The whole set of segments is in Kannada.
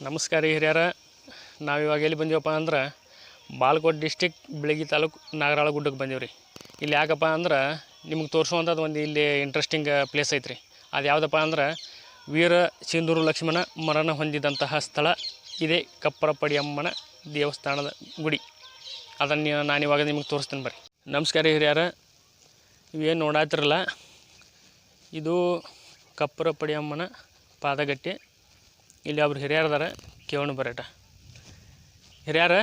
ನಮಸ್ಕಾರ ರೀ ಹಿರಿಯರ. ನಾವಿವಾಗ ಎಲ್ಲಿ ಬಂದೀವಪ್ಪ ಅಂದ್ರೆ ಬಾಲ್ಕೋಟ್ ಡಿಸ್ಟಿಕ್ ಬಿಳಗಿ ತಾಲೂಕು ನಾಗರಾಳ ಗುಡ್ಡಕ್ಕೆ ಬಂದೀವಿ ರೀ. ಇಲ್ಲಿ ಯಾಕಪ್ಪ ಅಂದ್ರೆ ನಿಮ್ಗೆ ತೋರಿಸುವಂಥದ್ದು ಒಂದು ಇಲ್ಲಿ ಇಂಟ್ರೆಸ್ಟಿಂಗ್ ಪ್ಲೇಸ್ ಐತ್ರಿ. ಅದು ಯಾವುದಪ್ಪ ಅಂದ್ರೆ ವೀರ ಸಿಂಧೂರು ಲಕ್ಷ್ಮಣ ಮರಣ ಹೊಂದಿದಂತಹ ಸ್ಥಳ ಇದೆ ಕಪ್ಪರಪಡಿಯಮ್ಮನ ದೇವಸ್ಥಾನದ ಗುಡಿ. ಅದನ್ನು ನಾನಿವಾಗ ನಿಮಗೆ ತೋರಿಸ್ತೀನಿ ಬರ್ರಿ. ನಮಸ್ಕಾರ ರೀ ಹಿರಿಯರ. ಇವೇನು ನೋಡಾತಿರಲ್ಲ, ಇದು ಕಪ್ಪರಪಡಿಯಮ್ಮನ ಪಾದಗಟ್ಟೆ. ಇಲ್ಲಿ ಒಬ್ರು ಹಿರಿಯರದಾರ, ಕೇವಣ ಬರೇಟ. ಹಿರಿಯರ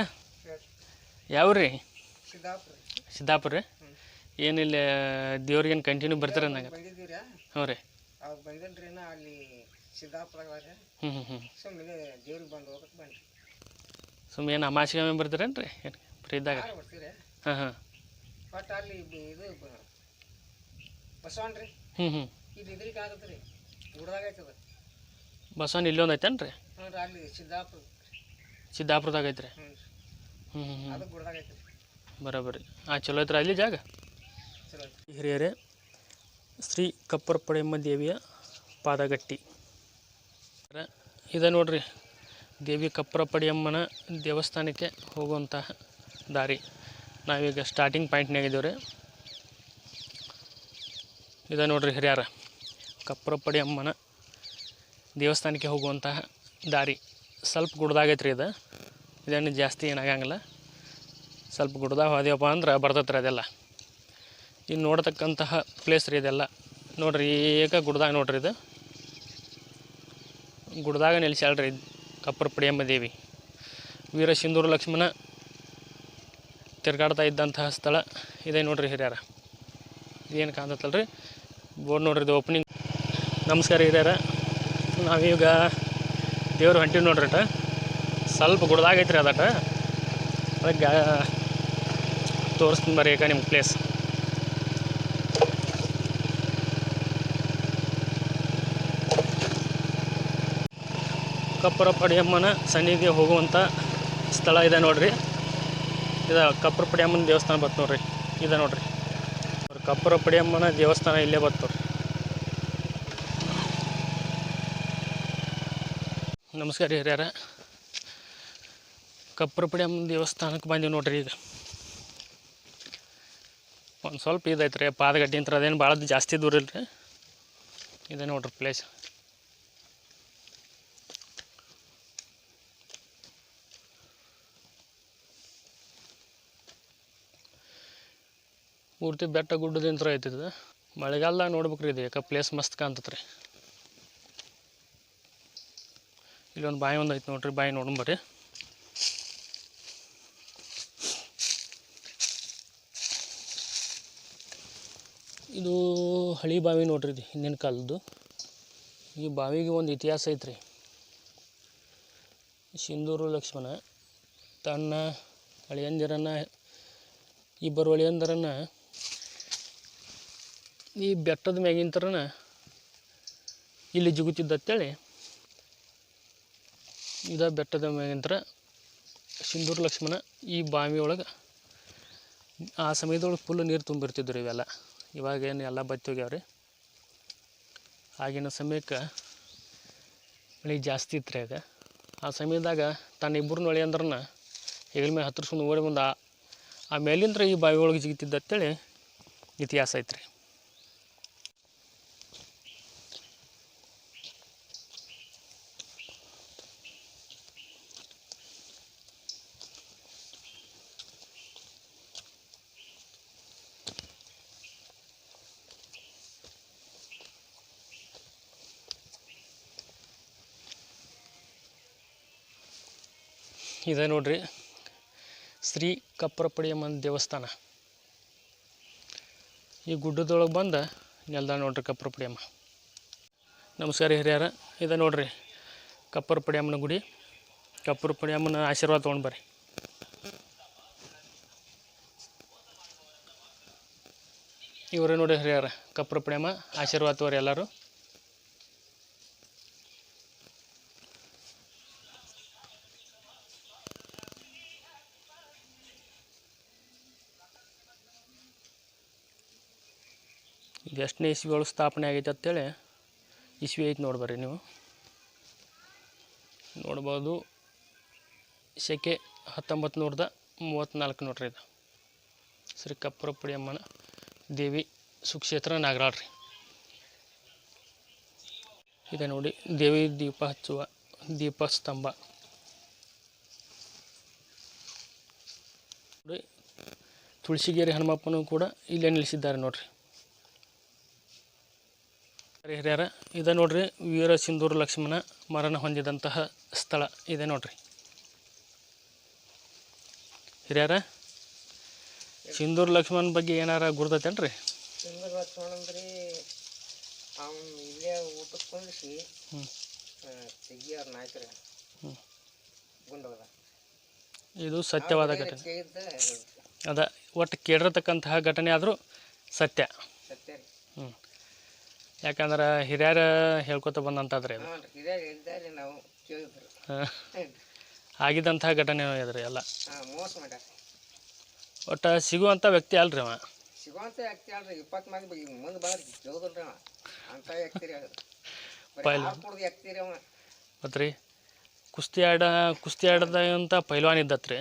ಯಾವ್ರಿ? ಸಿದ್ದಾಪುರ ರೀ. ಏನಿಲ್ಲ ದೇವ್ರಿಗೇನು ಕಂಟಿನ್ಯೂ ಬರ್ತಾರೆ ನಂಗೆ? ಹ್ಞೂ ರೀ. ಸುಮ್ಮನೆ ಏನು ಅಮಾಸಿಗೆ ಬರ್ತೀರೇನು ರೀ? ಏನು ಫ್ರೀ ಇದ್ದಾಗ? ಹಾಂ ಹಾಂ. ಬಸವಣ್ಣ ಇಲ್ಲೊಂದು ಐತೇನು ರೀ? ಸಿದ್ದಾಪುರದಾಗ ಐತ್ರಿ. ಬರೋಬ್ಬರಿ. ಚಲೋ ಐತ್ರಿ ಅಲ್ಲಿ ಜಾಗ? ಹಿರಿಯರೇ, ಶ್ರೀ ಕಪ್ಪರಪಡಿಯಮ್ಮ ದೇವಿಯ ಪಾದಗಟ್ಟಿ ಇದೆ ನೋಡ್ರಿ. ದೇವಿ ಕಪ್ಪರಪಡಿಯಮ್ಮನ ದೇವಸ್ಥಾನಕ್ಕೆ ಹೋಗುವಂತಹ ದಾರಿ. ನಾವೀಗ ಸ್ಟಾರ್ಟಿಂಗ್ ಪಾಯಿಂಟ್ನಾಗ ಇದ್ದೀವಿ ರೀ. ಇದೆ ನೋಡ್ರಿ ಹಿರಿಯರ, ಕಪ್ಪರಪಡಿಯಮ್ಮನ ದೇವಸ್ಥಾನಕ್ಕೆ ಹೋಗುವಂತಹ ದಾರಿ. ಸ್ವಲ್ಪ ಗುಡ್ದಾಗೈತ್ರಿ ಇದು. ಇದೇನು ಜಾಸ್ತಿ ಏನಾಗಂಗಿಲ್ಲ. ಸ್ವಲ್ಪ ಗುಡ್ದಾಗ ಹೋದೇವಪ್ಪ ಅಂದ್ರೆ ಬರ್ತೈತ್ರಿ ಅದೆಲ್ಲ. ಇನ್ನು ನೋಡ್ತಕ್ಕಂತಹ ಪ್ಲೇಸ್ ರೀ ಇದೆಲ್ಲ. ನೋಡ್ರಿ, ಈಗ ಗುಡ್ದಾಗ ನೋಡ್ರಿ, ಇದು ಗುಡ್ದಾಗ ನಿಲ್ಸ್ಯಾಳ್ರಿ ಕಪ್ಪರಪಡಿಯಮ್ಮ ದೇವಿ. ವೀರ ಸಿಂಧೂರು ಲಕ್ಷ್ಮಣ ತಿರ್ಗಾಡ್ತಾ ಇದ್ದಂತಹ ಸ್ಥಳ ಇದೆ ನೋಡ್ರಿ ಹಿರಿಯರ. ಏನು ಕಾಣ್ತತ್ತಲ್ರಿ ಬೋರ್ಡ್ ನೋಡ್ರಿ, ಇದು ಓಪನಿಂಗ್. ನಮಸ್ಕಾರ ಹಿರಿಯರ. ನಾವೀಗ ದೇವ್ರು ಹೊಂಟೀವಿ ನೋಡ್ರಿ. ಸ್ವಲ್ಪ ಗುಡ್ದಾಗೈತ್ರಿ ಅದಟ, ಅದಕ್ಕೆ ತೋರಿಸ್ತೀನಿ ಬರ್ರಿ ಈಗ ನಿಮ್ಮ ಪ್ಲೇಸ್. ಕಪ್ಪರಪಡಿಯಮ್ಮನ ಸನ್ನಿಧಿಗೆ ಹೋಗುವಂಥ ಸ್ಥಳ ಇದೆ ನೋಡ್ರಿ. ಇದು ಕಪ್ಪರಪಡಿಯಮ್ಮನ ದೇವಸ್ಥಾನ ಬತ್ತು ನೋಡ್ರಿ. ಇದೆ ನೋಡ್ರಿ, ಕಪ್ಪರಪಡಿಯಮ್ಮನ ದೇವಸ್ಥಾನ ಇಲ್ಲೇ ಬತ್ತು. ನಮಸ್ಕಾರ ಹಿರಿಯರ. ಕಪ್ಪರಪಡಿಯಮ್ಮನ ದೇವಸ್ಥಾನಕ್ಕೆ ಬಂದೀವಿ ನೋಡ್ರಿ. ಈಗ ಒಂದು ಸ್ವಲ್ಪ ಇದೈತೆ ರೀ ಪಾದಗಡ್ಡೆ ಅಂತ. ಅದೇನು ಭಾಳ ಜಾಸ್ತಿ ದೂರ ಇಲ್ಲ ರೀ. ಇದೆ ನೋಡ್ರಿ ಪ್ಲೇಸ್. ಪೂರ್ತಿ ಬೆಟ್ಟ ಗುಡ್ಡದಿಂತ್ರ ಐತಿದ. ಮಳೆಗಾಲದಾಗ ನೋಡ್ಬೇಕ್ರಿ ಇದು. ಯಾಕೆ ಪ್ಲೇಸ್ ಮಸ್ತ್ ಕಾಣ್ತತ್ರಿ. ಇಲ್ಲೊಂದು ಬಾಯಿ ಒಂದು ಐತೆ ನೋಡ್ರಿ, ಬಾಯಿ ನೋಡಂಬರ್ರಿ. ಇದು ಹಳಿ ಬಾವಿ ನೋಡ್ರಿ, ಇದು ಹಿಂದಿನ ಕಾಲದ್ದು. ಈ ಬಾವಿಗೆ ಒಂದು ಇತಿಹಾಸ ಐತ್ರಿ. ಸಿಂಧೂರು ಲಕ್ಷ್ಮಣ ತನ್ನ ಅಳಿಯಂದಿರನ್ನು, ಇಬ್ಬರು ಅಳಿಯಂದಿರನ್ನು ಈ ಬೆಟ್ಟದ ಮ್ಯಾಗಿಂತ್ರನ ಇಲ್ಲಿ ಜಿಗುತ್ತಿದ್ದಂತೇಳಿ, ಇದ ಬೆಟ್ಟದ ಮ್ಯಾಗಿಂತ್ರ ಸಿಂಧೂರು ಲಕ್ಷ್ಮಣ ಈ ಬಾವಿ ಒಳಗೆ ಆ ಸಮಯದೊಳಗೆ ಫುಲ್ ನೀರು ತುಂಬಿರ್ತಿದ್ರು ಇವೆಲ್ಲ. ಇವಾಗೇನು ಎಲ್ಲ ಬತ್ತಿ ಹೋಗ್ಯಾವ್ರಿ. ಆಗಿನ ಸಮಯಕ್ಕೆ ಮಳೆ ಜಾಸ್ತಿ ಇತ್ತು ರೀ ಆಗ. ಆ ಸಮಯದಾಗ ತನ್ನ ಇಬ್ಬರನ್ನ ಅಳಿಯಂದ್ರನ್ನ ಹೆಗಲ ಮೇಲೆ ಹತ್ತಿರ್ಸ್ಕೊಂಡು ಓಡಿ ಬಂದು ಆ ಮೇಲಿಂದ ಈ ಬಾವಿ ಒಳಗೆ ಜಿಗಿತಿದ್ದಂತೇಳಿ ಇತಿಹಾಸ ಐತ್ರಿ. ಇದೆ ನೋಡ್ರಿ ಶ್ರೀ ಕಪ್ಪರಪಡಿಯಮ್ಮನ ದೇವಸ್ಥಾನ. ಈ ಗುಡ್ಡದೊಳಗೆ ಬಂದು ನೆಲ್ದ ನೋಡ್ರಿ ಕಪ್ಪರಪಡಿಯಮ್ಮ. ನಮಸ್ಕಾರ ಹಿರಿಯರ. ಇದೆ ನೋಡ್ರಿ ಕಪ್ಪರಪಡಿಯಮ್ಮನ ಗುಡಿ. ಕಪ್ಪರಪಡಿಯಮ್ಮನ ಆಶೀರ್ವಾದ ತೊಗೊಂಡು ಬರ್ರಿ. ಇವರೇ ನೋಡಿ ಹಿರಿಯರ, ಕಪ್ಪರಪಡಿಯಮ್ಮ ಆಶೀರ್ವಾದ ತೋರಿ ಎಲ್ಲರೂ. ಇದು ಎಷ್ಟನೇ ಇಸ್ವಿ ಒಳಗೆ ಸ್ಥಾಪನೆ ಆಗೈತೆ ಅಂತೇಳಿ ಇಸ್ವಿ ಐತೆ ನೋಡ್ಬರ್ರಿ ನೀವು. ನೋಡ್ಬೋದು. ಶಕೆ 1934 ನೋಡ್ರಿ. ಇದು ಶ್ರೀ ಕಪ್ಪರಪುಡಿ ಅಮ್ಮನ ದೇವಿ ಸುಕ್ಷೇತ್ರ ನಾಗರಾಳ್ ರೀ. ಇದೆ ನೋಡಿ ದೇವಿ ದೀಪ ಹಚ್ಚುವ ದೀಪಸ್ತಂಭ ನೋಡಿ. ತುಳಸಿಗೇರಿ ಹನುಮಪ್ಪನೂ ಕೂಡ ಇಲ್ಲೇ ನಿಲ್ಲಿಸಿದ್ದಾರೆ ನೋಡ್ರಿ ಹಿರಿಯರ. ಇದೆ ನೋಡ್ರಿ ವೀರ ಸಿಂಧೂರ ಲಕ್ಷ್ಮಣ ಮರಣ ಹೊಂದಿದಂತಹ ಸ್ಥಳ ಇದೆ ನೋಡ್ರಿ ಹಿರಿಯರ. ಸಿಂಧೂರ ಲಕ್ಷ್ಮಣ ಬಗ್ಗೆ ಏನಾರ ಗುರ್ತೈತೇನ್ರಿ? ಸಿಂಧೂರ ಲಕ್ಷ್ಮಣ ಅಂದ್ರೆ ಅವನು ಇಲ್ಲೇ ಊಟಕ್ಕೆ ಕುಂದಿಸಿ ತೆಗಿ ಅವ್ರ ನಾಯಕರ ಗುಂಡೋದ. ಇದು ಸತ್ಯವಾದ ಘಟನೆ ಅದ. ಒಟ್ಟು ಕೇಳಿರತಕ್ಕಂತಹ ಘಟನೆ ಆದರೂ ಸತ್ಯ. ಸತ್ಯ ರೀ. ಯಾಕಂದ್ರೆ ಹಿರಿಯರ ಹೇಳ್ಕೊತ ಬಂದಂತಾದ್ರೆ ಹಿರಿಯರು ಹೇಳಿದ್ದಾರೆ, ನಾವು ಕೇಳಿದ್ರು. ಆಗಿದ್ದಂತಹ ಘಟನೆ ಇದ್ರಿ ಎಲ್ಲ. ಮೋಸ ಮಾಡ್ಯಾರ. ಒಟ್ಟು ಸಿಗುವಂಥ ವ್ಯಕ್ತಿ ಅಲ್ರಿ ಅವ. ಸಿಗುವಂಥ ವ್ಯಕ್ತಿ ಅಲ್ರಿ. 20 ಮಂದಿ ಮುಂದೆ ಬಂದ್ರಿ ಕೇಳಿದ್ರಿ ಅವ ಅಂತ ವ್ಯಕ್ತಿ ರೀ. ಅದು ಕುಡ್ದು ವ್ಯಕ್ತಿ ರೀ ಅವ. ಮತ್ತು ರೀ ಕುಸ್ತಿ ಆಡದಂಥ ಪೈಲ್ವಾನ್ ಇದ್ದತ್ರಿ.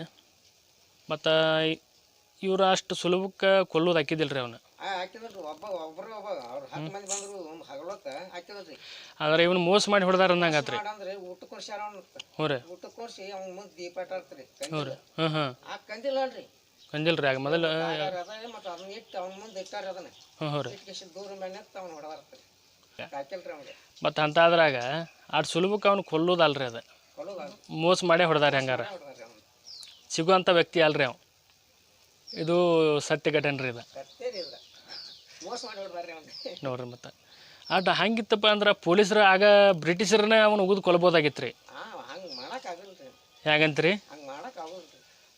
ಮತ್ತು ಇವ್ರು ಅಷ್ಟು ಸುಲಭಕ್ಕೆ ಕೊಲ್ಲೋದು ಹಾಕಿದ್ದಿಲ್ಲ ರೀ ಅವನು. ಹಾಕಿದ್ರಿ ಒಬ್ಬರು ಅವ್ರು 10 ಮಂದಿ ಬಂದರು ಹಗಲೊತ್ತ ಹಾಕಿದ್ರಿ. ಆದ್ರೆ ಇವನು ಮೋಸ ಮಾಡಿ ಹೊಡೆದಾರ ಅಂದಂಗೆ ಆತ್ರಿ. ಅಂದ್ರೆ ಊಟಕ್ಕೆ ಕೊಡ್ಸ್ಯಾರ ಅವ್ನು. ಹ್ಞೂ ರೀ. ಊಟಕ್ಕೆ ಕೊಡ್ಸಿ ಅವ್ನ ಮುಂದೆ ದೀಪ ಇಟ್ಟಾರ್ತ್ರಿ. ಹ್ಞೂ ರೀ. ಆ ಕಂದಿಲ್ಲ ಅಲ್ರಿ. ಕಂದಿಲ್ಲ ರೀ. ಆಗ ಮೊದಲು ಮತ್ತು ಅದನ್ನ ಇಟ್ಟು ಅವ್ನ ಮುಂದೆ ಇಟ್ಟಾರ. ಅದನ್ನ ಹ್ಞೂ ರೀ. ಇಟ್ಟು ದೂರ ಮೇಲೆ ಅವ್ನು ಹೊಡೆದಾರ್ತ್ರಿ. ಹಾಕಿಲ್ರಿ ಅವ್ನಿಗೆ. ಮತ್ತು ಅಂತಾದ್ರಾಗ ಅಷ್ಟು ಸುಲಭಕ್ಕೆ ಅವ್ನು ಕೊಲ್ಲೋದಲ್ರಿ. ಅದು ಮೋಸ ಮಾಡೇ ಹೊಡೆದಾರೆ. ಹಂಗಾರ ಸಿಗುವಂಥ ವ್ಯಕ್ತಿ ಅಲ್ರಿ ಅವ. ಇದು ಸತ್ಯ ಘಟನೆ ರೀ. ಇದು ನೋಡ್ರಿ. ಮತ್ತು ಅಟ್ ಹಂಗಿತ್ತಪ್ಪ ಅಂದ್ರೆ ಪೊಲೀಸರು ಆಗ ಬ್ರಿಟಿಷರನ್ನ ಅವನು ಉಗಿದು ಕೊಲ್ಬೋದಾಗಿತ್ತು ರೀ. ಹೇಗಂತ್ರಿ?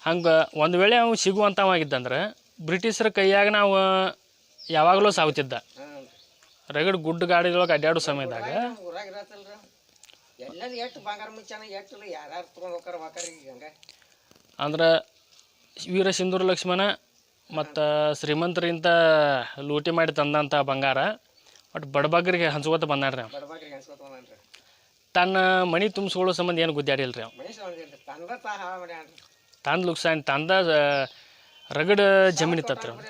ಹಂಗೆ ಒಂದು ವೇಳೆ ಅವ್ನು ಸಿಗುವಂಥವಾಗಿದ್ದಂದ್ರೆ ಬ್ರಿಟಿಷರ ಕೈಯಾಗ ನಾವು ಯಾವಾಗಲೂ ಸಾವುತ್ತಿದ್ದ. ರಗಡ್ ಗುಡ್ಡ ಗಾಡಿದೊಳಗೆ ಅಡ್ಡಾಡೋ ಸಮಯದಾಗ ಅಂದ್ರೆ ವೀರ ಸಿಂಧೂರ ಲಕ್ಷ್ಮಣ ಮತ್ತು ಶ್ರೀಮಂತರಿಂದ ಲೂಟಿ ಮಾಡಿ ತಂದಂಥ ಬಂಗಾರ ಒಟ್ಟು ಬಡಬಗ್ಗರಿಗೆ ಹಂಚ್ಕೋತ ಬಂದಾಡ್ರಿ ಅವ್ನು. ತನ್ನ ಮನೆ ತುಂಬಿಸ್ಕೊಳ್ಳೋ ಸಂಬಂಧ ಏನು ಗುದ್ದಾಡಿಲ್ಲ ರೀ ಅವ್ನು. ತಂದು ಲುಕ್ಸಾನ್ ತಂದ ರಗಡ್ ಜಮೀನು ಇತ್ತತ್ರಿ ಅವ್ನು.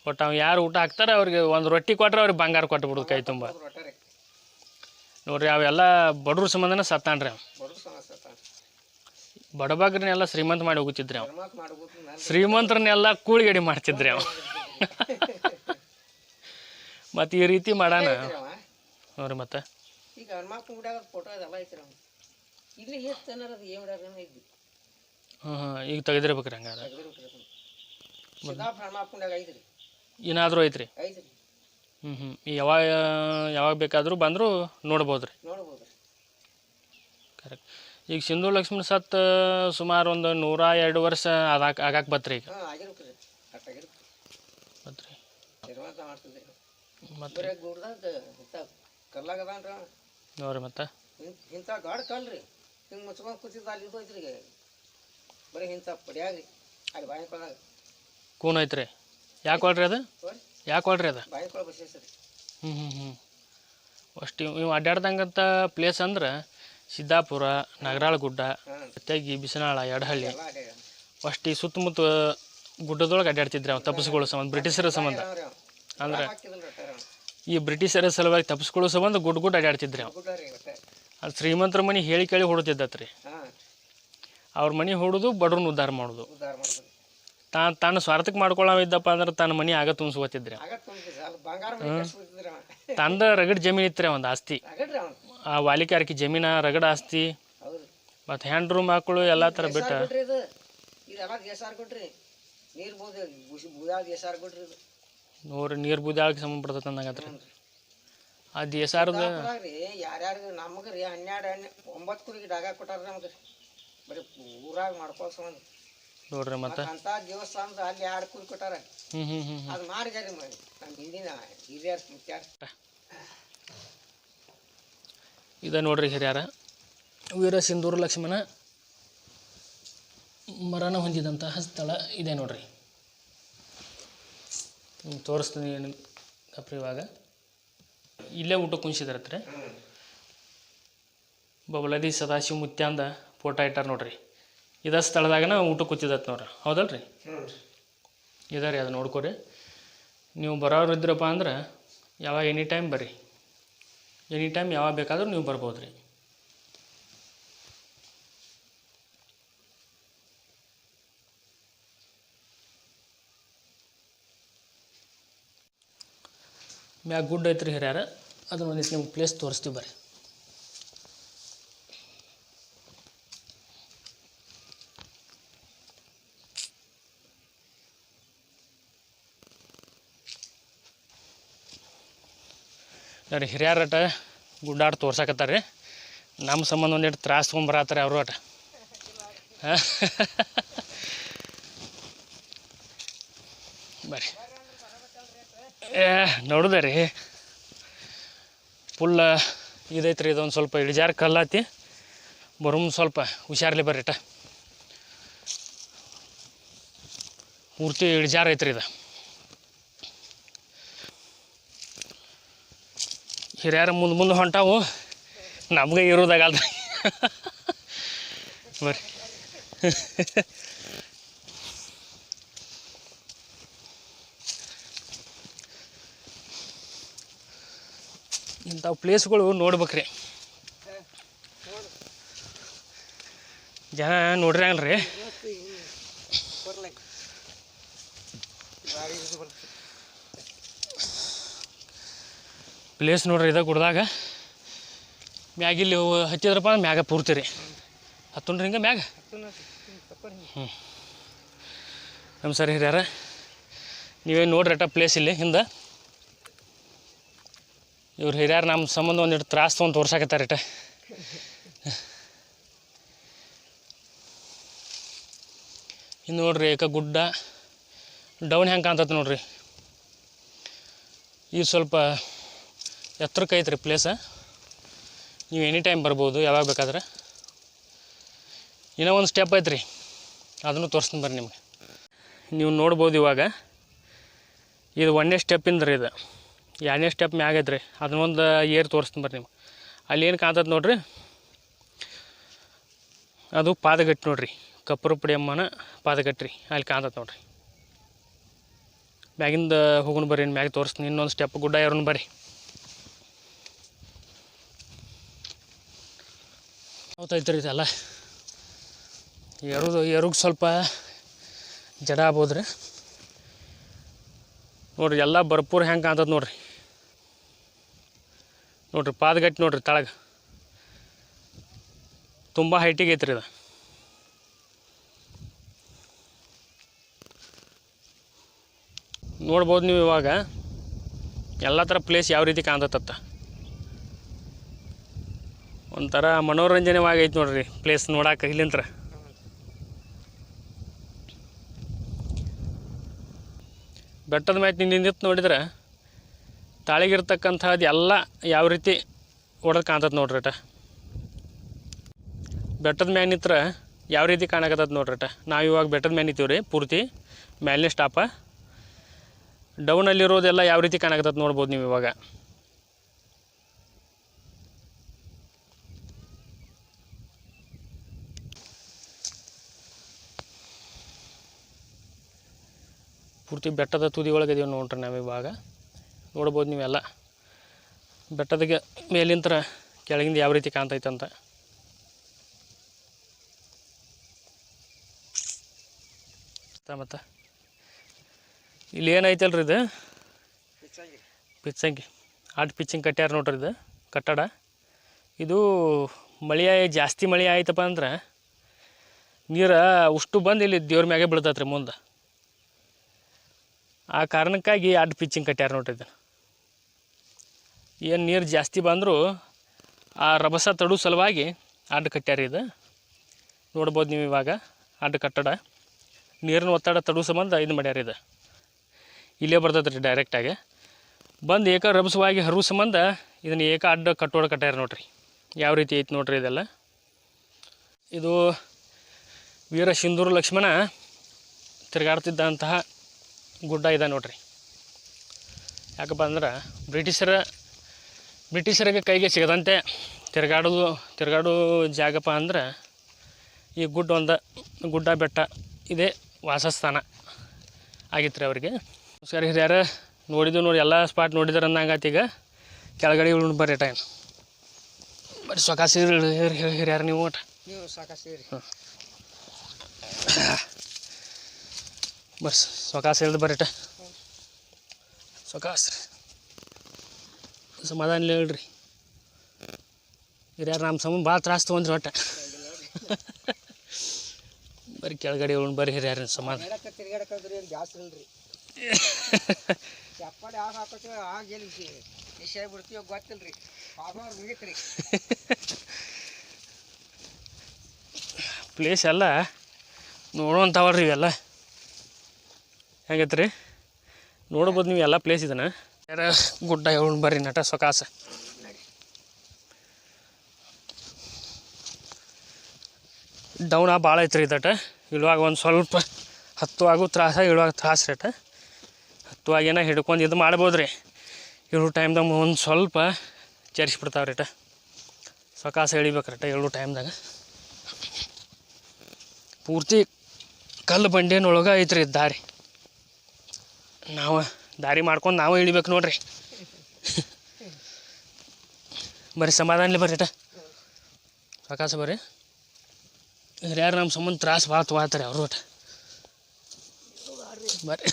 ಒಟ್ಟು ಅವ್ನು ಯಾರು ಊಟ ಹಾಕ್ತಾರೆ ಅವ್ರಿಗೆ ಒಂದು ರೊಟ್ಟಿ ಕೊಟ್ರೆ ಅವ್ರಿಗೆ ಬಂಗಾರ ಕೊಟ್ಬಿಡೋದು ಕೈ ತುಂಬ. ನೋಡ್ರಿ ಅವೆಲ್ಲ ಬಡ್ರ ಸಂಬಂಧನ ಸತ್ತಾನ್ರಿ ಅವ. ಬಡಬಗ್ರನ್ನೆಲ್ಲ ಶ್ರೀಮಂತ ಮಾಡಿ ಹೋಗುತ್ತಿದ್ರಿ ಅವ. ಶ್ರೀಮಂತರನ್ನೆಲ್ಲ ಕೂಳಿಗಡಿ ಮಾಡ್ತಿದ್ರಿ ಅವ. ಮತ್ತು ಈ ರೀತಿ ಮಾಡೋಣ ನೋಡ್ರಿ. ಮತ್ತು ಈಗ ಫೋಟೋ ಅದೆಲ್ಲ ಐತ್ರಿ ಅವ್ನು. ಇಲ್ಲಿ ಎಷ್ಟು ಜನ ಅದು ಏನು ಇದ್ದು ಈಗ ತೆಗೆದಿರ್ಬೇಕ್ರಿ. ಹಂಗಾರೆ ಐತ್ರಿ. ಏನಾದರೂ ಐತ್ರಿ. ಯಾವಾಗ ಬೇಕಾದರೂ ಬಂದರೂ ನೋಡ್ಬೋದು ರೀ. ಕರೆಕ್ಟ್. ಈಗ ಸಿಂಧೂರ ಲಕ್ಷ್ಮಣ ಸತ್ತು ಸುಮಾರು ಒಂದು 102 ವರ್ಷ ಆಗಾಕೆ ಬತ್ರಿ ಈಗ. ಮತ್ತು ನೋಡ್ರಿ. ಮತ್ತು ಇಂಥ ಗಾಡ್ ಕಲ್ರಿ ಹಿಂಗೆ ಮುಚ್ಕೊಂಡು ಕೂತಿದ್ದ ಅಲ್ಲಿ ಇದು ಐತ್ರಿ. ಬರೀ ಇಂಥ ಪಡಿಯಾಗ್ರಿ ಅಲ್ಲಿ ಬಾಯಿಕೊಳಗ ಕೂನ್ ಐತ್ರಿ. ಯಾಕೆ ಹೊಳ್ರಿ ಅದು? ಯಾಕೆ ಹೊಳ್ರಿ ಅದು? ಬಾಯಿಕೊಳ ಬಸ್ಸರಿ. ಅಷ್ಟು ಇವು ಅಡ್ಡಾಡ್ದಂಗಂಥ ಪ್ಲೇಸ್ ಅಂದ್ರೆ ಸಿದ್ದಾಪುರ, ನಾಗರಾಳ ಗುಡ್ಡ, ತೆಗಿ, ಬಿಸನಾಳ, ಎಡಹಳ್ಳಿ ಅಷ್ಟು ಈ ಸುತ್ತಮುತ್ತ ಗುಡ್ಡದೊಳಗೆ ಅಡ್ಡಾಡ್ತಿದ್ರಿ ಅವ್ನು ತಪ್ಪಿಸ್ಕೊಳ್ಳೋ ಸಂಬಂಧ. ಬ್ರಿಟಿಷರ ಸಂಬಂಧ ಅಂದ್ರೆ ಈ ಬ್ರಿಟಿಷರ ಸಲುವಾಗಿ ತಪ್ಪಿಸ್ಕೊಳ್ಳೋ ಸಂಬಂಧ ಗುಡ್ಡ ಅಡ್ಡಾಡ್ತಿದ್ರಿ ಅವ್ನು. ಅದು ಶ್ರೀಮಂತರ ಮನೆ ಹೇಳಿ ಕೇಳಿ ಹೊಡುತ್ತಿದ್ದತ್ರಿ. ಅವ್ರ ಮನೆ ಹೊಡೋದು ಬಡ್ರನ್ನ ಉದ್ಧಾರ ಮಾಡೋದು. ತಾನು ಸ್ವಾರ್ಥಕ್ಕೆ ಮಾಡ್ಕೊಳ್ಳೋವಿದ್ದಪ್ಪ ಅಂದ್ರೆ ತನ್ನ ಮನೆ ಆಗ ತುಂಬಿಸ್ಕೋತಿದ್ರಿ. ತಂದ ರಗಡ್ ಜಮೀನು ಇತ್ತು ರೀ ಒಂದು ಆಸ್ತಿ. ಆ ವಾಲಿಕಾರಕಿ ಜಮೀನ ರಗಡ್ ಆಸ್ತಿ. ಮತ್ತು ಹೆಂಡ್ರು ಮಕ್ಕಳು ಎಲ್ಲ ಥರ ಬಿಟ್ಟ ನೋಡ್ರಿ. ನೀರು ಬೂದ್ಯಾಳಕ್ಕೆ ಸಂಬಂಧಪಡ್ತೈತೆ ಅಂದಂಗತ್ರಿ. ಆ ದೇಸಾರದ ಯಾರ್ಯಾರು ನಮಗೆ ರೀ 12-9 ಕುರಿಗೆ ಡಾಗ ಕೊಟ್ಟಾರ ನಮ್ಗೆ ಬರೀ ಊರಾಗ ಮಾಡ್ಕೊಳ್ಳೋ ಸಂಬಂಧ ನೋಡ್ರಿ. ಮತ್ತು ಅಂತ ದೇವಸ್ಥಾನದ ಅಲ್ಲಿ 2 ಕುರಿ ಕೊಟ್ಟಾರ. ಅದು ಮಾಡಿದಾರೆ ನಮ್ಮ ಹಿಂದಿನ ಹಿರಿಯರ್ ಮುತ್ಯಾರ. ಇದು ನೋಡ್ರಿ ಹಿರಿಯರ ವೀರ ಸಿಂಧೂರ ಲಕ್ಷ್ಮಣ ಮರಣ ಹೊಂದಿದಂತಹ ಸ್ಥಳ ಇದೆ ನೋಡ್ರಿ. ತೋರಿಸ್ತೀನಿ ಅಪ್ರಿ ಇವಾಗ ಇಲ್ಲೇ ಊಟ ಕುಂಸಿದ್ರತ್ರಿ ಬಬಲದಿ ಸದಾಶಿವ ಮುತ್ಯಾಂದ ಫೋಟೋ ಇಟ್ಟಾರ ನೋಡ್ರಿ ಇದ ಸ್ಥಳದಾಗನ ಊಟ ಕೂತಿದತ್ ನೋಡ್ರಿ ಹೌದಲ್ರಿ ಇದ ರೀ ಅದು ನೋಡ್ಕೊರಿ ನೀವು ಬರೋರು ಇದ್ರಪ್ಪ ಅಂದ್ರೆ ಯಾವಾಗ ಎನಿ ಟೈಮ್ ಬರ್ರಿ ಎನಿ ಟೈಮ್ ಯಾವಾಗ ಬೇಕಾದ್ರೂ ನೀವು ಬರ್ಬೋದು ರೀ ಮ್ಯಾಗ ಗುಡ್ ಐತ್ರಿ ಹಿರಿಯರ ಅದನ್ನ ಒಂದಿಷ್ಟು ನಿಮ್ಗೆ ಪ್ಲೇಸ್ ತೋರಿಸ್ತೀವಿ ಬರ್ರಿ ನೋಡಿರಿ ಹಿರಿಯರಟ ಗುಡ್ಡಾಟ ತೋರ್ಸಕತ್ತಾರ ರೀ ನಮ್ಮ ಸಂಬಂಧ ಒಂದಿಟ್ಟು ತ್ರಾಸ ತೊಗೊಂಬರತ್ತಾರೆ ಅವರು ಅಟ ಬರ್ರಿ ನೋಡುದ ರೀ ಫುಲ್ ಇದೈತ್ರಿ ಇದೊಂದು ಸ್ವಲ್ಪ ಇಳಿಜಾರು ಕಲ್ಲಾತಿ ಬರುಮ್ ಸ್ವಲ್ಪ ಹುಷಾರ್ಲಿ ಬರ್ರಿ ಇಟ ಪೂರ್ತಿ ಇಳಿಜಾರು ಐತ್ರಿ ಇದು ಹಿರಿಯರ ಮುಂದೆ ಹೊಂಟಾವು ನಮ್ಗೆ ಇರೋದಾಗಲ್ರಿ ಬರ್ರಿ ಇಂಥವು ಪ್ಲೇಸ್ಗಳು ನೋಡ್ಬೇಕ್ರಿ ಜನ ನೋಡ್ರಂಗ್ರಿ ಪ್ಲೇಸ್ ನೋಡ್ರಿ ಇದಾಗ ಗುಡ್ದಾಗ ಮ್ಯಾಗಿಲ್ಲಿ ಹತ್ತಿದ್ರಪ್ಪ ಮ್ಯಾಗ ಪೂರ್ತಿ ರೀ ಹತ್ತುನ್ರಿ ಹಿಂಗೆ ಮ್ಯಾಗ ನಮ್ಮ ಸರಿ ಹಿರಿಯಾರ ನೀವೇನು ನೋಡ್ರಿ ಅಟ ಪ್ಲೇಸ್ ಇಲ್ಲಿ ಹಿಂದೆ ಇವ್ರು ಹಿರಿಯರು ನಮ್ಮ ಸಂಬಂಧ ಒಂದಿಟ್ಟು ತ್ರಾಸ ತೊಗೊಂಡು ತೋರ್ಸಾಕತ್ತಾರ ಇಟ ಇನ್ನು ನೋಡ್ರಿ ಏಕ ಗುಡ್ಡ ಡೌನ್ ಹೆಂಗೆ ಕಾಣ್ತೈತೆ ನೋಡ್ರಿ ಇದು ಸ್ವಲ್ಪ ಎತ್ತರಕ್ಕೆ ಐತ್ರಿ ಪ್ಲೇಸ ನೀವು ಎನಿ ಟೈಮ್ ಬರ್ಬೋದು ಯಾವಾಗ ಬೇಕಾದ್ರೆ ಇನ್ನೂ ಒಂದು ಸ್ಟೆಪ್ ಐತ್ರಿ ಅದನ್ನು ತೋರಿಸ್ತೀನಿ ಬರ್ರಿ ನಿಮ್ಗೆ ನೀವು ನೋಡ್ಬೋದು ಇವಾಗ ಇದು 1ನೇ ಸ್ಟೆಪ್ಪಿಂದ ರೀ ಇದು 2ನೇ ಸ್ಟೆಪ್ ಮ್ಯಾಗ ಐತ್ರಿ ಅದನ್ನೊಂದು ಏರ್ ತೋರಿಸ್ತೀನಿ ಬರ್ರಿ ನಿಮ್ಗೆ ಅಲ್ಲಿ ಏನು ಕಾಣ್ತದೆ ನೋಡ್ರಿ ಅದು ಪಾದಗಟ್ಟಿ ನೋಡ್ರಿ ಕಪ್ಪರಪುಡಿ ಅಮ್ಮನ ಪಾದಗಟ್ಟಿ ಅಲ್ಲಿ ಕಾಣ್ತದೆ ನೋಡ್ರಿ ಮ್ಯಾಗಿಂದ ಹೋಗೋಣ ಬರ್ರಿ ಮ್ಯಾಗ ತೋರಿಸ್ತೀನಿ ಇನ್ನೊಂದು ಸ್ಟೆಪ್ ಗುಡ್ಡ ಏರೋಣ ಬರ್ರಿ ಹೌದೈತ್ರಿ ಇದೆಲ್ಲ ಏರುಗೆ ಸ್ವಲ್ಪ ಜಡ ಆಗ್ಬೋದು ರೀ ನೋಡ್ರಿ ಎಲ್ಲ ಭರ್ಪೂರ ಹೆಂಗೆ ಕಾಣ್ತದೆ ನೋಡ್ರಿ ನೋಡ್ರಿ ಪಾದಗಟ್ಟಿ ನೋಡ್ರಿ ತಳಗ ತುಂಬ ಹೈಟಿಗೆ ಐತ್ರಿ ಇದು ನೋಡ್ಬೋದು ನೀವು ಇವಾಗ ಎಲ್ಲ ಥರ ಪ್ಲೇಸ್ ಯಾವ ರೀತಿ ಕಾಣ್ತತ್ತ ಒಂಥರ ಮನೋರಂಜನೆವಾಗೈತೆ ನೋಡ್ರಿ ಪ್ಲೇಸ್ ನೋಡಕ್ಕೆ ಇಲ್ಲಿಂತ್ರ ಬೆಟ್ಟದ ಮ್ಯಾಚ್ ನಿಂತು ನೋಡಿದ್ರೆ ತಾಳಿಗಿರ್ತಕ್ಕಂಥದ್ದು ಎಲ್ಲ ಯಾವ ರೀತಿ ಹೊಡೆದು ಕಾಣ್ತದೆ ನೋಡ್ರಿ ಅಟ ಬೆಟ್ಟದ ಮ್ಯಾಗ ನಿಂತ್ರ ಯಾವ ರೀತಿ ಕಾಣಕತ್ತದ ನೋಡ್ರಿ ಅಟ ನಾವು ಇವಾಗ ಬೆಟ್ಟದ ಮ್ಯಾಗ ನಿಂತೀವಿ ರೀ ಪೂರ್ತಿ ಮ್ಯಾಲಿನ ಸ್ಟಾಪ ಡೌನಲ್ಲಿರೋದೆಲ್ಲ ಯಾವ ರೀತಿ ಕಾಣಕತ್ತದ ನೋಡ್ಬೋದು ನೀವು ಇವಾಗ ಪೂರ್ತಿ ಬೆಟ್ಟದ ತುದಿ ಒಳಗೆ ಇದೀವಿ ನೋಡ್ರಿ ನಾವು ಇವಾಗ ನೋಡ್ಬೋದು ನೀವೆಲ್ಲ ಬೆಟ್ಟದ ಮೇಲಿಂತ್ರ ಕೆಳಗಿಂದ ಯಾವ ರೀತಿ ಕಾಣ್ತೈತೆ ಅಂತ ಮತ್ತು ಇಲ್ಲಿ ಏನೈತಲ್ರಿ ಇದು ಪಿಚ್ಚಂಗಿ ಪಿಚ್ಚಿಂಗ್ ಕಟ್ಟ್ಯಾರ ನೋಡ್ರಿ ಇದು ಕಟ್ಟಡ ಇದು ಮಳೆ ಜಾಸ್ತಿ ಮಳೆ ಆಯ್ತಪ್ಪ ಅಂದ್ರೆ ನೀರು ಅಷ್ಟು ಬಂದು ಇಲ್ಲಿ ದೇವ್ರ ಮ್ಯಾಗೆ ಬೀಳ್ತೈತೆ ರೀ ಮುಂದೆ ಆ ಕಾರಣಕ್ಕಾಗಿ ಪಿಚ್ಚಿಂಗ್ ಕಟ್ಟ್ಯಾರ ನೋಡ್ರಿ ಇದು ಏನು ನೀರು ಜಾಸ್ತಿ ಬಂದರೂ ಆ ರಭಸ ತಡು ಸಲುವಾಗಿ ಕಟ್ಟ್ಯಾರ ಇದು ನೋಡ್ಬೋದು ನೀವು ಇವಾಗ ಕಟ್ಟಡ ನೀರಿನ ಒತ್ತಡ ತಡು ಸಂಬಂಧ ಇದು ಮಾಡ್ಯಾರ ಇದು ಇಲ್ಲೇ ಬರ್ತೈತೆ ರೀ ಡೈರೆಕ್ಟಾಗಿ ಬಂದು ಏಕ ರಭಸವಾಗಿ ಹರಿವು ಸಂಬಂಧ ಇದನ್ನು ಏಕ ಕಟ್ಟೋಡ ಕಟ್ಟ್ಯಾರ ನೋಡ್ರಿ ಯಾವ ರೀತಿ ಐತೆ ನೋಡ್ರಿ ಇದೆಲ್ಲ ಇದು ವೀರ ಸಿಂಧೂರ ಲಕ್ಷ್ಮಣ ತಿರುಗಾಡ್ತಿದ್ದಂತಹ ಗುಡ್ಡ ಇದೆ ನೋಡ್ರಿ ಯಾಕಪ್ಪ ಅಂದ್ರೆ ಬ್ರಿಟಿಷರಿಗೆ ಕೈಗೆ ಸಿಗದಂತೆ ತಿರುಗಾಡೋ ಜಾಗಪ್ಪ ಅಂದ್ರೆ ಈ ಗುಡ್ಡ ಬೆಟ್ಟ ಇದೇ ವಾಸಸ್ಥಾನ ಆಗಿತ್ತು ರೀ ಅವ್ರಿಗೆ. ನಮಸ್ಕಾರ ಹಿರಿಯರ, ನೋಡಿ ಎಲ್ಲ ಸ್ಪಾಟ್ ನೋಡಿದಾರೆ ಅನ್ನಂಗಾತಿ. ಈಗ ಕೆಳಗಡೆ ಇಳು ಬರ್ರಿ ಟೈಮ್ ಬರೀ ಸೊಕಾಸಿ ಹಿರಿಯರ ನೀವು ಒಟ್ಟು ನೀವು ಸಾಕಷ್ಟು ಬರ್ರಿ ಸೊಕಾಸಿ ಇಳ್ದು ಬರ್ರಿಟ ಸೊಕಾಸ್ ಸಮಾಧಾನ ಹೇಳ್ರಿ ಹಿರಿಯರು. ನಮ್ಮ ಸಂಬಂಧ ಭಾಳ ತ್ರಾಸ ತೊಗೊಂಡ್ರಿ ಒಟ್ಟು ಬರೀ ಕೆಳಗಡೆ ಇಳು ಬರ್ರಿ ಹಿರಿಯರ ಸಮಾಧಾನ. ತಿರ್ಗಾಡಕ್ಕಾದ್ರಿ ಜಾಸ್ತಿ ಇಲ್ರಿ ಚಪ್ಪಾಡಿ ಆಗ ಹಾಕೋತೀವಿ ಆಗ ಎಲ್ಲಿ ವಿಷಯ ಬಿಡ್ತೀವಿ ಗೊತ್ತಿಲ್ರಿ ಅವ್ರು ಮುಗಿತ್ರಿ. ಪ್ಲೇಸ್ ಎಲ್ಲ ನೋಡುವಂಥವ್ರಿ ಇವೆಲ್ಲ ಹೆಂಗೈತೆ ರೀ ನೋಡ್ಬೋದು ನೀವು ಎಲ್ಲ ಪ್ಲೇಸ್ ಇದನ್ನ. ಯಾರ ಗುಡ್ಡ ಹೇಳು ಬರ್ರಿ ನಟ ಸೊಕಾಸ. ಡೌನ ಭಾಳ ಐತ್ರಿ ಇದಟ. ಇಳುವಾಗ ಒಂದು ಸ್ವಲ್ಪ ಹತ್ತುವಾಗೂ ತ್ರಾಸ, ಇಳುವಾಗ ತ್ರಾಸ ರೇಟ. ಹತ್ತುವಾಗೇನ ಹಿಡ್ಕೊಂಡು ಇದು ಮಾಡ್ಬೋದು ರೀ. ಇಳು ಟೈಮ್ದಾಗ ಒಂದು ಸ್ವಲ್ಪ ಚರಿಸ್ಬಿಡ್ತಾವೆ ರೇಟ. ಸೊಕಾಸ ಇಳಿಬೇಕು ರೇಟ ಇಳು ಟೈಮ್ದಾಗ. ಪೂರ್ತಿ ಕಲ್ಲು ಬಂಡೆನೊಳಗೆ ಐತ್ರಿ ದಾರಿ. ನಾವು ದಾರಿ ಮಾಡ್ಕೊಂಡು ನಾವು ಇಳಿಬೇಕು ನೋಡ್ರಿ. ಬರ್ರಿ ಸಮಾಧಾನಲಿ ಬರ್ರಿ ರೇಟ ಸೊಕಾಸ ಬರ್ರಿ. ಹಿರಿಯರು ನಮ್ಮ ಸಂಬಂಧ ತ್ರಾಸ ಭಾಳ ತೊಗೊಳ್ತಾರೆ ಅವರು ಒಟ್ಟು ಬರ್ರಿ.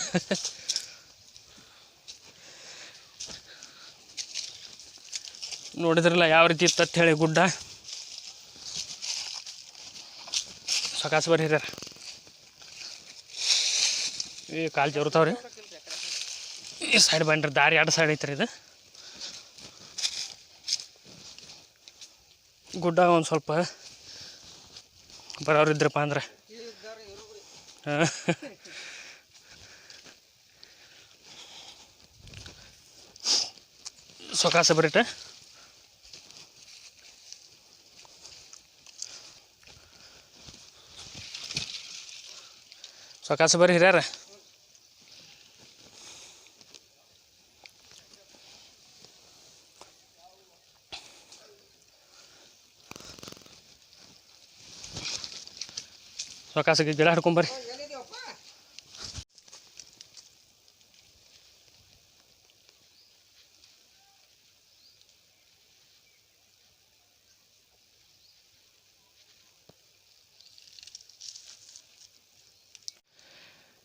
ನೋಡಿದ್ರಲ್ಲ ಯಾವ ರೀತಿ ಇತ್ತಂತ ಹೇಳಿ ಗುಡ್ಡ. ಸೊಕಾಸ ಬರ್ರಿ ಹಿರಿಯರ. ಈ ಕಾಲು ಜೋರ್ತಾವ್ರಿ. ಈ ಸೈಡ್ ಬಂದ್ರಿ ದಾರಿ ಎರಡು ಸೈಡ್ ಐತ್ರಿ ಇದು. ಗುಡ್ಡ ಒಂದು ಸ್ವಲ್ಪ ಬರೋರು ಇದ್ರಪ್ಪ ಅಂದ್ರೆ ಸೊಕಾಸ ಬರೀಟ. ಸೊಕಾಸ ಬರ್ರಿ ಹಿರಿಯರ. ಸೊಕಾಸಿಗೆ ಗಿಡ ಹಿಡ್ಕೊಂಬರ್ರಿ.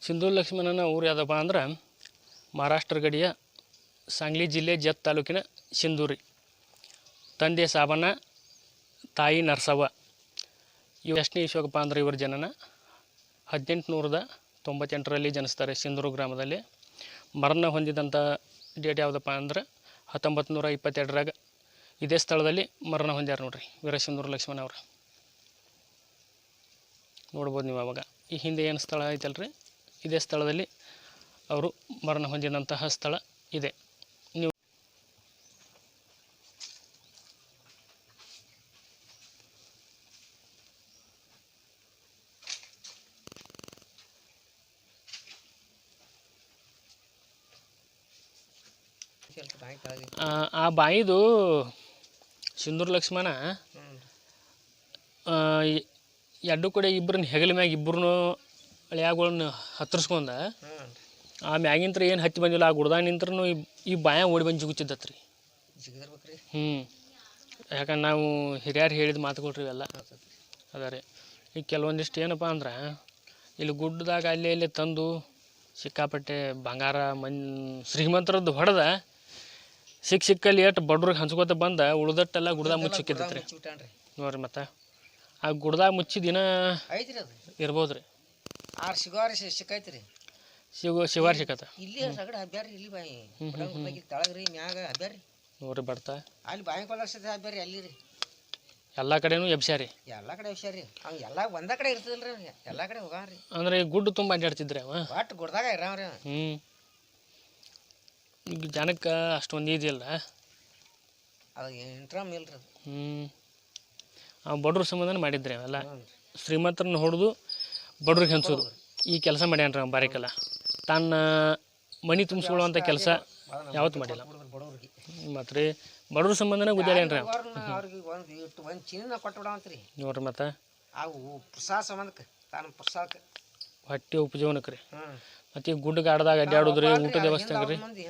ಸಿಂಧೂರು ಲಕ್ಷ್ಮಣನ ಊರು ಯಾವುದಪ್ಪ ಅಂದ್ರೆ ಮಹಾರಾಷ್ಟ್ರ ಗಡಿಯ सांगली ಜಿಲ್ಲೆ ಜತ್ ತಾಲೂಕಿನ ಸಿಂಧೂರಿ. ತಂದೆ ಸಾಬಣ್ಣ, ತಾಯಿ ನರಸವ್ವ. ಇವು ಎಷ್ಟನೇ ಇಶ್ವಕಪ್ಪ ಅಂದ್ರೆ ಇವ್ರ ಜನನ 1898ರಲ್ಲಿ ಜನಿಸ್ತಾರೆ ಸಿಂಧೂರು ಗ್ರಾಮದಲ್ಲಿ. ಮರಣ ಹೊಂದಿದಂಥ ಡೇಟ್ ಯಾವುದಪ್ಪ ಅಂದ್ರೆ 1922ರಾಗ ಇದೇ ಸ್ಥಳದಲ್ಲಿ ಮರಣ ಹೊಂದ್ಯಾರ ನೋಡ್ರಿ ವೀರಸಿಂಧೂರು ಲಕ್ಷ್ಮಣ ಅವರು. ನೋಡ್ಬೋದು ನೀವು. ಅವಾಗ ಈ ಹಿಂದೆ ಏನು ಸ್ಥಳ ಐತಲ್ರಿ, ಇದೇ ಸ್ಥಳದಲ್ಲಿ ಅವರು ಮರಣ ಹೊಂದಿದಂತಹ ಸ್ಥಳ ಇದೆ. ನೀವು ಆ ಬಾಯಿದು ಸಿಂಧೂರು ಲಕ್ಷ್ಮಣ ಎರಡು ಕಡೆ ಇಬ್ಬರನ್ನ ಹೆಗಲ ಮ್ಯಾಗ ಇಬ್ಬರನ್ನು ಎಳೆಯಾಗಳನ್ನ ಹತ್ತಿರ್ಸ್ಕೊಂಡ ಆ ಮ್ಯಾಗಿಂತ್ರ ಏನು ಹತ್ತಿ ಬಂದಿಲ್ಲ. ಆ ಗುಡ್ದಾಗ ನಿಂತ್ರೂ ಈ ಬಾಯ ಓಡಿ ಬಂದು ಜಿಗುತ್ತಿದ್ದತ್ರಿ. ಯಾಕಂದ್ರೆ ನಾವು ಹಿರಿಯರು ಹೇಳಿದ ಮಾತುಗಳ್ರಿ ಇವೆಲ್ಲ ಅದ ರೀ. ಈಗ ಕೆಲವೊಂದಿಷ್ಟು ಏನಪ್ಪ ಅಂದ್ರೆ ಇಲ್ಲಿ ಗುಡ್ಡದಾಗ ಅಲ್ಲಿ ಇಲ್ಲಿ ತಂದು ಸಿಕ್ಕಾಪಟ್ಟೆ ಬಂಗಾರ ಶ್ರೀಮಂತರದ್ದು ಹೊಡೆದ ಸಿಕ್ಕಲ್ಲಿ ಎಷ್ಟು ಬಡ್ರಿಗೆ ಹಂಚ್ಕೋತ ಬಂದ ಉಳ್ದಟ್ಟೆಲ್ಲ ಗುಡ್ದಾಗ ಮುಚ್ಚಿಕ್ಕಿದ್ದತ್ರಿ ನೋಡ್ರಿ. ಮತ್ತು ಆ ಗುಡ್ದಾಗ ಮುಚ್ಚಿದ ದಿನ ಇರ್ಬೋದು ರೀ. ಸಿಕ್ಕೈತ್ರಿ ಶಿವಾರಿ ಸಿಕ್ಕತ್ತ ಇಲ್ಲಿ ಸಗಡ ಹಬ್ಬ್ಯಾರಿ. ಇಲ್ಲಿ ಬಾಯಿ ತಳಗ್ರಿ ಮ್ಯಾಗ ಹಬ್ಬ್ಯಾರಿ ನೋಡ್ರಿ. ಬರ್ತಾ ಅಲ್ಲಿ ಬಾಯಿ ಕೊಲರ್ಸದ ಹಬ್ಬ್ಯಾರಿ. ಅಲ್ಲಿ ರೀ ಎಲ್ಲ ಕಡೆನೂ ಎಬ್ಸ್ಯಾರಿ. ಎಲ್ಲ ಕಡೆ ಎಬ್ಸ್ಯಾರಿ. ಹಂಗೆ ಎಲ್ಲ ಒಂದ ಕಡೆ ಇರ್ತದಲ್ರಿ, ಎಲ್ಲ ಕಡೆ ಹೋಗಾರಿ. ಅಂದ್ರೆ ಈ ಗುಡ್ಡ ತುಂಬ ಅಡ್ಡಾಡ್ತಿದ್ರಿ ಅವ ಒಟ್ಟು ಗುಡ್ದಾಗ ಇರಾವ್ರಿ. ಈಗ ಜನಕ್ಕೆ ಅಷ್ಟೊಂದು ಇದಿಲ್ಲ. ಅದು ಇಂಟ್ರಮ್ ಇಲ್ರಿ ಅದು. ಆ ಬಡ್ರ ಸಂಬಂಧನೇ ಮಾಡಿದ್ರಿ ಅವೆಲ್ಲ. ಶ್ರೀಮಂತರನ್ನ ಹೊಡೆದು ಬಡ್ರಿಗೆ ಹಂಚೋದು ಈ ಕೆಲಸ ಮಾಡ್ಯಾನ್ರಿ ಅವ ಬಾರಿಕಲ್ಲ. ತನ್ನ ಮನೆ ತುಂಬಿಸ್ಕೊಳ್ಳುವಂಥ ಕೆಲಸ ಯಾವತ್ತು ಮಾಡಿಲ್ಲ ಬಡವ್ರಿಗೆ ಮತ್ತು ರೀ ಬಡವ್ರ ಸಂಬಂಧನೇ ಗುದ್ದಾಡೇನ್ರಿ ಅವ್ರಿಗೆ ಒಂದು ಚಿನ್ನ ಕೊಟ್ಬಿಡವಂತ್ರಿ ನೋಡ್ರಿ ಮತ್ತು ಅವು ಪ್ರಸಾದ ಸಂಬಂಧಕ್ಕೆ ತಾನು ಪ್ರಸಾದಕ್ಕೆ ಹೊಟ್ಟೆ ಉಪಜೀವನಕ್ಕೆ ರೀ ಮತ್ತು ಈಗ ಗುಡ್ಡಕ್ಕೆ ಆಡ್ದಾಗ ಅಡ್ಡಾಡೋದ್ರಿ ಊಟದ ವ್ಯವಸ್ಥೆ ರೀ 4 ಮಂದಿ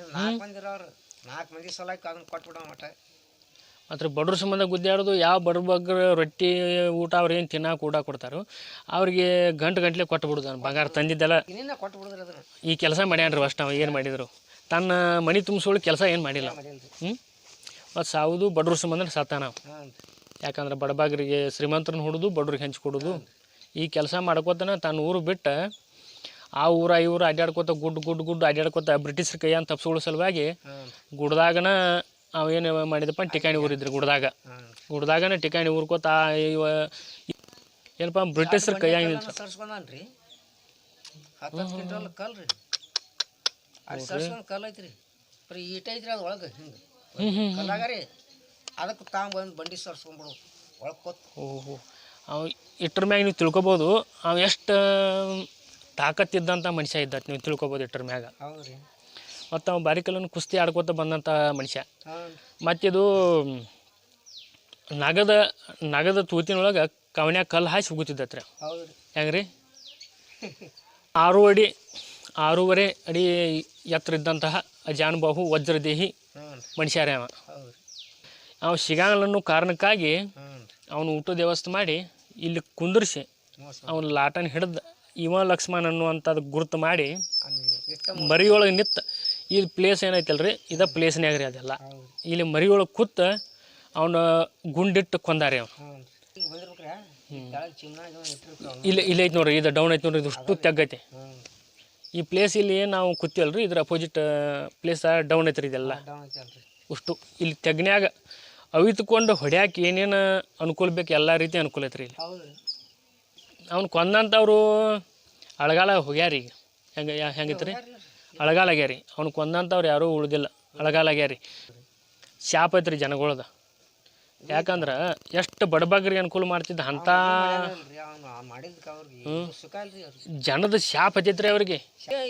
ಇರೋರು 4 ಮಂದಿ ಸಲಕ್ಕೆ ಅದನ್ನ ಕೊಟ್ಬಿಡೋ ಮಟ ಮತ್ತು ಬಡ್ರ ಸಂಬಂಧ ಗುದ್ದಾಡೋದು ಯಾವ ಬಡ್ರ ಬಗ್ಗೆ ರೊಟ್ಟಿ ಊಟ ಅವ್ರು ಏನು ತಿನ್ನಕ್ಕೆ ಊಟ ಕೊಡ್ತಾರೋ ಅವ್ರಿಗೆ ಗಂಟೆ ಕೊಟ್ಬಿಡೋದು ಬಂಗಾರ ತಂದಿದ್ದೆಲ್ಲ ಇನ್ನೇನ ಕೊಟ್ಬಿಡಿದ್ರಿ ಅದನ್ನು ಈ ಕೆಲಸ ಮಾಡ್ಯಾನ್ರಿ ಅಷ್ಟು ನಾವು ಏನು ಮಾಡಿದ್ರು ತನ್ನ ಮನೆ ತುಂಬಿಸೋಳು ಕೆಲಸ ಏನು ಮಾಡಿಲ್ಲ ಮತ್ತು ಸಾವುದು ಬಡ್ರ ಸಂಬಂಧ ಸತ್ತಾನ ಯಾಕಂದ್ರೆ ಬಡಬಗ್ರಿಗೆ ಶ್ರೀಮಂತರನ್ನ ಹೊಡೋದು ಬಡ್ರಿಗೆ ಹಂಚ್ಕೊಡೋದು ಈ ಕೆಲಸ ಮಾಡ್ಕೋತಾನೆ ತನ್ನ ಊರು ಬಿಟ್ಟು ಆ ಊರು ಈ ಊರು ಅಡ್ಡಾಡ್ಕೋತ ಗುಡ್ಡು ಅಡ್ಡಾಡ್ಕೋತ ಬ್ರಿಟಿಷರ ಕೈಯನ್ನು ತಪ್ಪಿಸ್ಕೊಳ್ಳೋ ಸಲುವಾಗಿ ಗುಡ್ದಾಗನ ಅವೇನು ಮಾಡಿದಪ್ಪ ಟಿಕಾಣಿ ಊರಿದ್ರಿ ಗುಡ್ದಾಗನ ಟಿಕಾಣಿ ಊರ್ಕೋತ ಇವ ಏನಪ್ಪ ಬ್ರಿಟಿಷರ ಕೈಯಾಗ ಸರ್ಸ್ಕೊಂಡ್ರಿ 10 ಕ್ವಿಂಟಲ್ ಕಲ್ ರೀ ಅಲ್ಲಿ ಸರ್ಸ್ಕೊಂಡು ಕಲ್ ಐತ್ರಿ ಬರೀ ಈಟ ಐತ್ರಿ ಅದು ಒಳಗೆ ಹಿಂಗೆ ಕಲ್ಲಾಗ ರೀ ಅದಕ್ಕೆ ಬಂದು ಬಂಡಿ ಸರ್ಸ್ಕೊಂಡ್ಬಿಡು ಒಳಗೆ ಕೊತ್ತು ಓಹೋ ಅವ ಇಟ್ರ ಮ್ಯಾಗ ನೀವು ತಿಳ್ಕೊಬೋದು ಅವ ಎಷ್ಟು ತಾಕತ್ತಿದ್ದಂಥ ಮನುಷ್ಯ ಇದ್ದ ನೀವು ತಿಳ್ಕೊಬೋದು ಇಟ್ರ ಮ್ಯಾಗ ಹೌದು ರೀ ಮತ್ತು ಅವ ಬಾರಿಕಲ್ಲನ್ನು ಕುಸ್ತಿ ಆಡ್ಕೋತ ಬಂದಂಥ ಮನುಷ್ಯ ಮತ್ತಿದು ನಗದ ತೂತಿನೊಳಗೆ ಕವನ್ಯಾಗ ಕಲ್ಲು ಹಾಸಿ ಹೋಗುತ್ತಿದ್ದತ್ರಿ ಹೌದು ರೀ ಹೆಂಗೆ ರೀ 6.5 ಅಡಿ ಎತ್ತರ ಇದ್ದಂತಹ ಅಜಾನುಬಾಹು ವಜ್ರದೇಹಿ ಮನುಷ್ಯರೇ ಅವ ಸಿಗಂಗಿಲ್ಲ ಕಾರಣಕ್ಕಾಗಿ ಅವನು ಊಟದ ವ್ಯವಸ್ಥೆ ಮಾಡಿ ಇಲ್ಲಿ ಕುಂದರ್ಸಿ ಅವನ ಲಾಟನ ಹಿಡ್ದು ಇವ ಲಕ್ಷ್ಮಣ ಅನ್ನುವಂಥದ್ದು ಗುರುತು ಮಾಡಿ ಮರಿಯೊಳಗೆ ನಿಂತು ಈ ಪ್ಲೇಸ್ ಏನೈತಲ್ರಿ ಇದ ಪ್ಲೇಸ್ನ್ಯಾಗ ರೀ ಅದೆಲ್ಲ ಇಲ್ಲಿ ಮರಿಯೊಳಗೆ ಕೂತು ಅವನ ಗುಂಡಿಟ್ಟು ಕೊಂದಾರಿ ಅವನು ಇಲ್ಲಿ ಐತೆ ನೋಡ್ರಿ ಇದು ಡೌನ್ ಐತೆ ನೋಡ್ರಿ ಇದು ಅಷ್ಟು ತೆಗ್ಗೈತೆ ಈ ಪ್ಲೇಸ್ ಇಲ್ಲಿ ನಾವು ಕೂತೀವಲ್ರಿ ಇದ್ರ ಅಪೋಸಿಟ್ ಪ್ಲೇಸ್ ಡೌನ್ ಐತ್ರಿ ಇದೆಲ್ಲ ಅಷ್ಟು ಇಲ್ಲಿ ತೆಗ್ನ್ಯಾಗ ಅವಿತ್ಕೊಂಡು ಹೊಡ್ಯಾಕೆ ಏನೇನು ಅನುಕೂಲ ಬೇಕು ಎಲ್ಲ ರೀತಿ ಅನುಕೂಲ ಐತ್ರಿ ಇಲ್ಲಿ ಅವ್ನು ಕೊಂದಂಥವ್ರು ಅಳಗಾಲ ಹೋಗ್ಯಾರ ಈಗ ಹೆಂಗೈತೆ ರೀ ಅಳಗಾಲ ಆಗ್ಯಾರಿ ಅವ್ನು ಕೊಂದಂಥವ್ರು ಯಾರೂ ಉಳ್ದಿಲ್ಲ ಅಳಗಾಲ ಆಗ್ಯಾರಿ ಶಾಪ್ ಐತ್ರಿ ಜನಗಳದ ಯಾಕಂದ್ರೆ ಎಷ್ಟು ಬಡಬಗ್ರಿಗೆ ಅನುಕೂಲ ಮಾಡ್ತಿದ್ದ ಅಂಥ ಜನದ ಶಾಪ್ ಹತ್ತೈತ್ರಿ ಅವ್ರಿಗೆ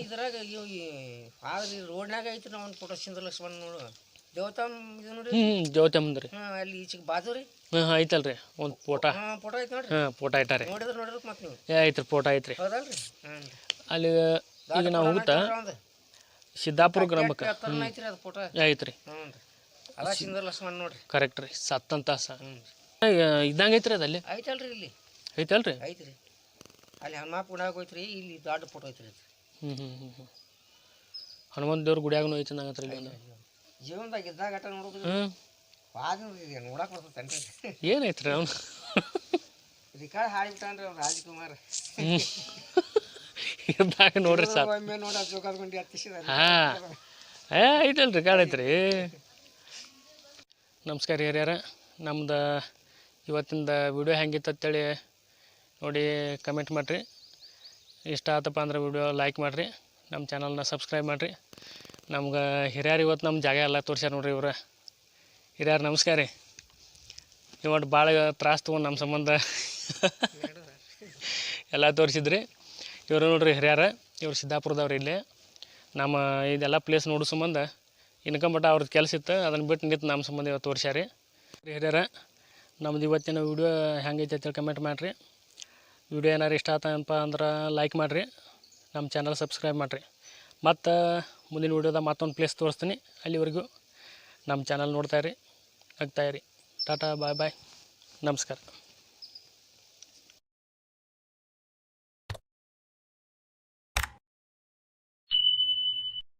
ಇದ್ರಾಗ ರೋಡ್ನಾಗ ಐತ್ರಿ ನಾವು ಫೋಟೋ ಲಕ್ಷ್ಮಣ ನೋಡು ದೇವತಮ್ಮಂದು ರೀ ಅಲ್ಲಿ ಈಚೆಗೆ ಬಾಜು ರೀ ಐತಲ್ರಿ ಒಂದು ಫೋಟೋ ಐತೆ ನೋಡ್ರಿ ಫೋಟೋ ಇಟ್ಟಾರೆ ನೋಡಿದ್ರೆ ಮತ್ತೆ ನೀವು ಐತ್ರಿ ಫೋಟೋ ಐತ್ರಿ ಹೌದಲ್ರಿ ಅಲ್ಲಿ ಈಗ ನಾವು ಹೋಗುತ್ತಾ ಸಿದ್ದಾಪುರ ಗ್ರಾಮಕ್ಕೆ ಐತ್ರಿ ಅದು ಫೋಟೋ ಐತ್ರಿ ಅದ ಸಿಂಧು ಲಕ್ಷ್ಮಣ ನೋಡ್ರಿ ಕರೆಕ್ಟ್ ರೀ ಸತ್ತಂತ ಇದ್ದಂಗೆ ಐತ್ರಿ ಅದು ಅಲ್ಲಿ ಐತಲ್ರಿ ಇಲ್ಲಿ ಐತಲ್ರಿ ಐತ್ರಿ ಅಲ್ಲಿ ಹನುಮಾನ್ ಗುಡಿಯಾಗ ಹೋಯ್ತ್ರಿ ಇಲ್ಲಿ ದೊಡ್ಡ ಫೋಟೋ ಐತ್ರಿ ಹನುಮಂತ ದೇವ್ರ ಗುಡಿಯಾಗನು ಐತಿ ನಂಗತ್ರ ಇಲ್ಲಿ ಒಂದು ಜೀವನದಾಗ ಇದ್ದಾಗ ಆಟ ನೋಡೋದು ನೋಡಕ್ ಬರ್ತೈತೆ ಏನೈತ್ರಿ ಅವನು ರಿಕಾರ್ಡ್ ಹಾಡಿಬಿಟ್ಟಾನ್ರಿ ಅವ್ನು ರಾಜ್ಕುಮಾರ್ ಇದ್ದಾಗ ನೋಡ್ರಿ ಸರ್ ಒಮ್ಮೆ ನೋಡ ಜೋಕಾದ್ಕೊಂಡು ಹತ್ತಿಸಿದ ಐತಲ್ರಿ ರಿಕಾರ್ಡ್ ಐತ್ರಿ ನಮಸ್ಕಾರ ಹಿರಿಯರ ನಮ್ದು ಇವತ್ತಿಂದ ವಿಡಿಯೋ ಹೆಂಗಿತ್ತು ಅಂತೇಳಿ ನೋಡಿ ಕಮೆಂಟ್ ಮಾಡಿರಿ ಇಷ್ಟ ಆತಪ್ಪ ಅಂದ್ರೆ ವಿಡಿಯೋ ಲೈಕ್ ಮಾಡಿರಿ ನಮ್ಮ ಚಾನಲ್ನ ಸಬ್ಸ್ಕ್ರೈಬ್ ಮಾಡಿರಿ ನಮ್ಗೆ ಹಿರಿಯರು ಇವತ್ತು ನಮ್ಮ ಜಾಗ ಎಲ್ಲ ತೋರ್ಸ್ಯಾರ ನೋಡ್ರಿ ಇವ್ರು ಹಿರಿಯರು ನಮಸ್ಕಾರ ರೀ ಇವತ್ತು ಭಾಳ ತ್ರಾಸ ತೊಗೊಂಡು ನಮ್ಮ ಸಂಬಂಧ ಎಲ್ಲ ತೋರಿಸಿದ್ರಿ ಇವರು ನೋಡ್ರಿ ಹಿರಿಯರ ಇವ್ರು ಸಿದ್ದಾಪುರದವ್ರು ಇಲ್ಲಿ ನಮ್ಮ ಇದೆಲ್ಲ ಪ್ಲೇಸ್ ನೋಡೋ ಸಂಬಂಧ ಇನ್ಕಂಬಟ್ಟ ಅವ್ರದ್ದು ಕೆಲಸ ಇತ್ತು ಅದನ್ನು ಬಿಟ್ಟು ನಿಂತು ನಮ್ಮ ಸಂಬಂಧ ಇವತ್ತು ತೋರ್ಸ್ಯಾರಿ ಹಿರಿಯರ ನಮ್ದು ಇವತ್ತಿನ ವಿಡಿಯೋ ಹೆಂಗೈತೆ ಅಂತೇಳಿ ಕಮೆಂಟ್ ಮಾಡಿರಿ ವಿಡಿಯೋ ಏನಾರು ಇಷ್ಟ ಆತಪ್ಪ ಅಂದ್ರೆ ಲೈಕ್ ಮಾಡಿರಿ ನಮ್ಮ ಚಾನಲ್ ಸಬ್ಸ್ಕ್ರೈಬ್ ಮಾಡಿರಿ ಮತ್ತು ಮುಂದಿನ ವಿಡಿಯೋದಾಗ ಮತ್ತೊಂದು ಪ್ಲೇಸ್ ತೋರಿಸ್ತೀನಿ ಅಲ್ಲಿವರೆಗೂ ನಮ್ಮ ಚಾನಲ್ ನೋಡ್ತಾಯಿರಿ ನಗ್ತಾಯಿರಿ ಟಾಟಾ ಬಾಯ್ ನಮಸ್ಕಾರ.